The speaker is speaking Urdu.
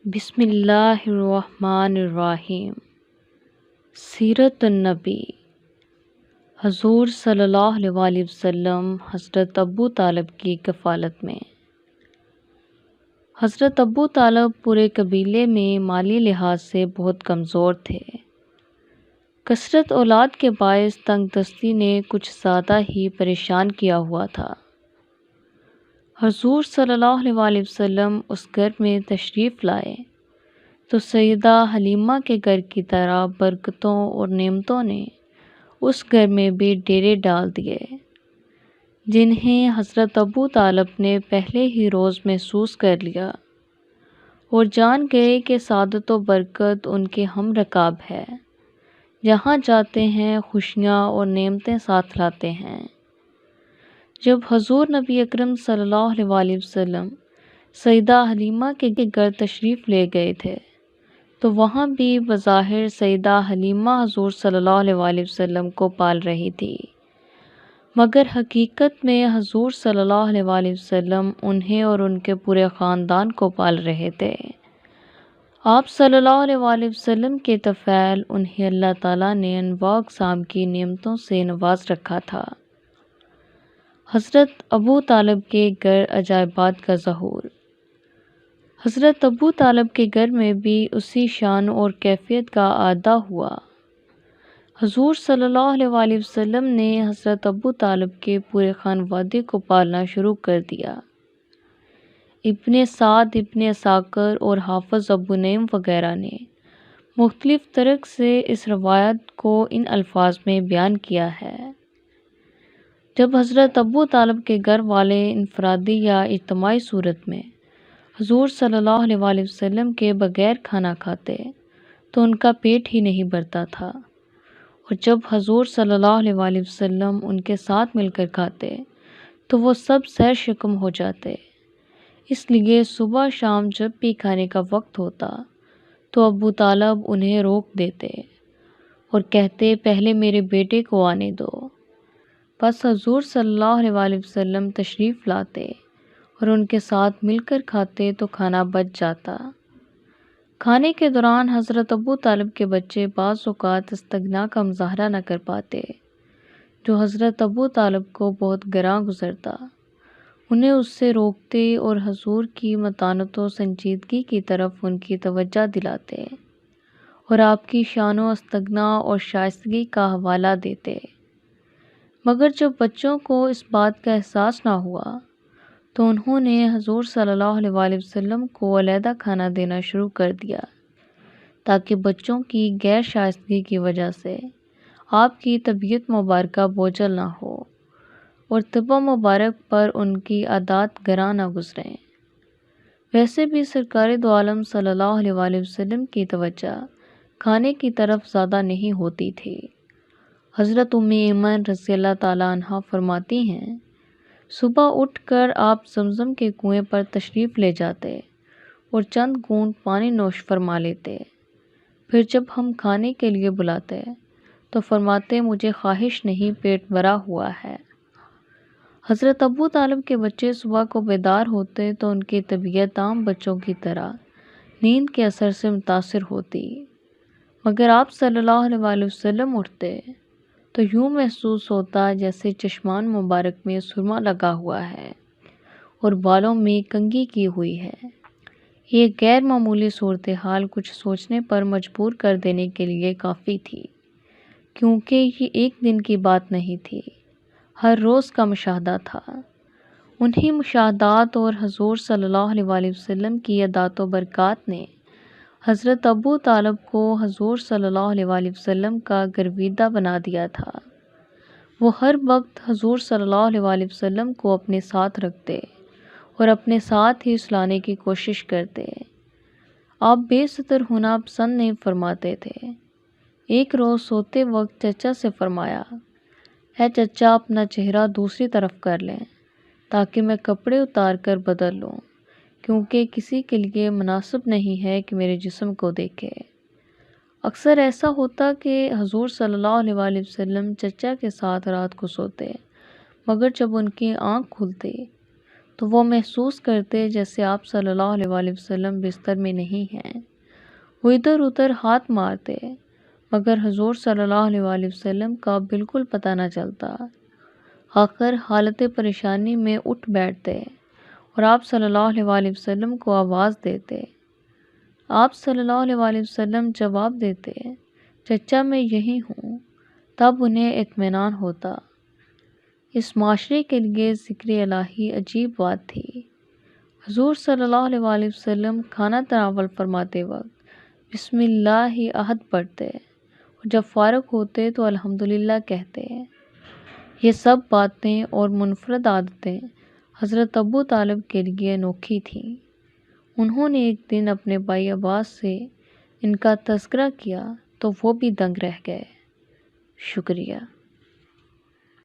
بسم اللہ الرحمن الرحیم۔ سیرت النبی حضور صلی اللہ علیہ وسلم حضرت ابو طالب کی کفالت میں۔ حضرت ابو طالب پورے قبیلے میں مالی لحاظ سے بہت کمزور تھے۔ کثرت اولاد کے باعث تنگ دستی نے کچھ زیادہ ہی پریشان کیا ہوا تھا۔ حضور صلی اللہ علیہ وسلم اس گھر میں تشریف لائے تو سیدہ حلیمہ کے گھر کی طرح برکتوں اور نعمتوں نے اس گھر میں بھی ڈیرے ڈال دیے، جنہیں حضرت ابو طالب نے پہلے ہی روز محسوس کر لیا اور جان گئے کہ سعادت و برکت ان کے ہم رکاب ہے، جہاں جاتے ہیں خوشیاں اور نعمتیں ساتھ لاتے ہیں۔ جب حضور نبی اکرم صلی اللہ علیہ وسلم سیدہ حلیمہ کے گھر تشریف لے گئے تھے تو وہاں بھی بظاہر سیدہ حلیمہ حضور صلی اللہ علیہ وسلم کو پال رہی تھی، مگر حقیقت میں حضور صلی اللہ علیہ وسلم انہیں اور ان کے پورے خاندان کو پال رہے تھے۔ آپ صلی اللہ علیہ وسلم کے طفیل انہیں اللہ تعالیٰ نے انواع اقسام کی نعمتوں سے نواز رکھا تھا۔ حضرت ابو طالب کے گھر عجائبات کا ظہور۔ حضرت ابو طالب کے گھر میں بھی اسی شان اور کیفیت کا اعادہ ہوا۔ حضور صلی اللہ علیہ وسلم نے حضرت ابو طالب کے پورے خانوادے کو پالنا شروع کر دیا۔ ابن سعد، ابن عساکر اور حافظ ابو نعیم وغیرہ نے مختلف طرق سے اس روایت کو ان الفاظ میں بیان کیا ہے۔ جب حضرت ابو طالب کے گھر والے انفرادی یا اجتماعی صورت میں حضور صلی اللہ علیہ وسلم کے بغیر کھانا کھاتے تو ان کا پیٹ ہی نہیں بھرتا تھا، اور جب حضور صلی اللہ علیہ وسلم ان کے ساتھ مل کر کھاتے تو وہ سب سیر شکم ہو جاتے۔ اس لیے صبح شام جب بھی کھانے کا وقت ہوتا تو ابو طالب انہیں روک دیتے اور کہتے، پہلے میرے بیٹے کو آنے دو۔ بس حضور صلی اللہ علیہ وسلم تشریف لاتے اور ان کے ساتھ مل کر کھاتے تو کھانا بچ جاتا۔ کھانے کے دوران حضرت ابو طالب کے بچے بعض اوقات استغنا کا مظاہرہ نہ کر پاتے، جو حضرت ابو طالب کو بہت گراں گزرتا۔ انہیں اس سے روکتے اور حضور کی متانت و سنجیدگی کی طرف ان کی توجہ دلاتے اور آپ کی شان و استغنا اور شائستگی کا حوالہ دیتے۔ مگر جب بچوں کو اس بات کا احساس نہ ہوا تو انہوں نے حضور صلی اللہ علیہ وسلم کو علیحدہ کھانا دینا شروع کر دیا، تاکہ بچوں کی غیر شائستگی کی وجہ سے آپ کی طبیعت مبارکہ بوجھل نہ ہو اور طب مبارک پر ان کی عادات گراں نہ گزریں۔ ویسے بھی سرکار دو عالم صلی اللہ علیہ وسلم کی توجہ کھانے کی طرف زیادہ نہیں ہوتی تھی۔ حضرت ام ایمن رضی اللہ تعالیٰ عنہا فرماتی ہیں، صبح اٹھ کر آپ زمزم کے کنویں پر تشریف لے جاتے اور چند گھونٹ پانی نوش فرما لیتے۔ پھر جب ہم کھانے کے لیے بلاتے تو فرماتے، مجھے خواہش نہیں، پیٹ بھرا ہوا ہے۔ حضرت ابو طالب کے بچے صبح کو بیدار ہوتے تو ان کی طبیعت عام بچوں کی طرح نیند کے اثر سے متاثر ہوتی، مگر آپ صلی اللہ علیہ وسلم اٹھتے تو یوں محسوس ہوتا جیسے چشمان مبارک میں سرما لگا ہوا ہے اور بالوں میں کنگھی کی ہوئی ہے۔ یہ غیر معمولی صورتحال کچھ سوچنے پر مجبور کر دینے کے لیے کافی تھی، کیونکہ یہ ایک دن کی بات نہیں تھی، ہر روز کا مشاہدہ تھا۔ انہی مشاہدات اور حضور صلی اللہ علیہ وسلم کی عطاء و برکات نے حضرت ابو طالب کو حضور صلی اللہ علیہ وسلم کا گرویدہ بنا دیا تھا۔ وہ ہر وقت حضور صلی اللہ علیہ وسلم کو اپنے ساتھ رکھتے اور اپنے ساتھ ہی سلانے کی کوشش کرتے۔ آپ بے ستر ہونا پسند نہیں فرماتے تھے۔ ایک روز سوتے وقت چچا سے فرمایا، اے چچا، اپنا چہرہ دوسری طرف کر لیں تاکہ میں کپڑے اتار کر بدل لوں، کیونکہ کسی کے لیے مناسب نہیں ہے کہ میرے جسم کو دیکھے۔ اکثر ایسا ہوتا کہ حضور صلی اللہ علیہ وسلم چچا کے ساتھ رات کو سوتے، مگر جب ان کی آنکھ کھلتی تو وہ محسوس کرتے جیسے آپ صلی اللہ علیہ وآلہ وسلم بستر میں نہیں ہیں۔ وہ ادھر ادھر ہاتھ مارتے مگر حضور صلی اللہ علیہ وآلہ وسلم کا بالکل پتہ نہ چلتا۔ آخر حالت پریشانی میں اٹھ بیٹھتے اور آپ صلی اللہ علیہ وآلہ وسلم کو آواز دیتے۔ آپ صلی اللہ علیہ وآلہ وسلم جواب دیتے، چچا میں یہی ہوں۔ تب انہیں اطمینان ہوتا۔ اس معاشرے کے لیے ذکر الہی عجیب بات تھی۔ حضور صلی اللہ علیہ وآلہ وسلم کھانا تناول فرماتے وقت بسم اللہ ہی احد پڑھتے اور جب فارغ ہوتے تو الحمدللہ کہتے۔ یہ سب باتیں اور منفرد عادتیں حضرت ابو طالب کے لیے انوکھی تھیں۔ انہوں نے ایک دن اپنے بھائی عباس سے ان کا تذکرہ کیا تو وہ بھی دنگ رہ گئے۔ شکریہ۔